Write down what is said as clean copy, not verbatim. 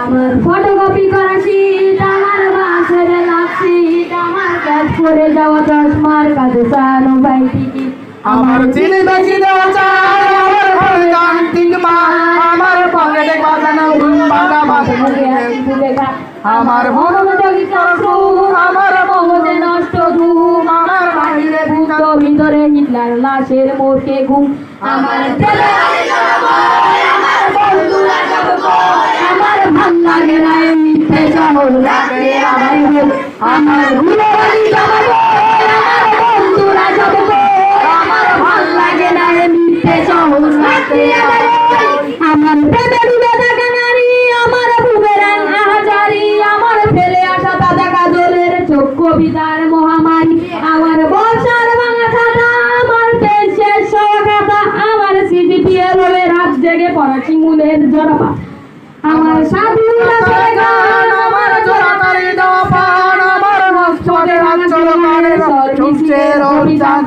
আমার ফটোকপি করা শীত, আমার বাসের লাপসিট, আমার ক্যাশ করে যাওয়া চশমার কাছে চানো ভাই টিকিট, আমার চিনি বেশি দেওয়া চাই, আমার ঘরে যান্ত্রিক মা, আমার পকেটে বাজানো ঘুম বাঁকা বাজে আমার মনোযোগী চরম, আমার মগজে নষ্ট ঘুম, আমার বাহিরে ভূত ভিতরে হিটলার লাশের মোড়কে ঘুম, আমার ছেলে আমার বন্ধুরা সব কয়, আমার ভাল লাগে না এই মিথ্যে শহর লাগে আমার ভুল, আমার ভুলে আমার বন্ধুরা সব কয়, আমার ভাল লাগে না এই মিথ্যে শহর লাগে আমার প্রেমে ডুবে থাকা নারী, আমার বুমেরাং আহাজারি, আমার ফেলে আসা তাজা কাজলের চোখ কবিতার মহামারী, আমার বর্ষার ভাঙা ছাতা, আমার পেশের খাতা, আমার সিজিপিএল হবে রাত জেগে পড়া চিমুলের জড়পা, আমার স্বাধীনতা গান, আমার জোড়াতারি দেওয়া পান, আমার মস্তকে রাজ্য মানে সব চুপচের অভিযান।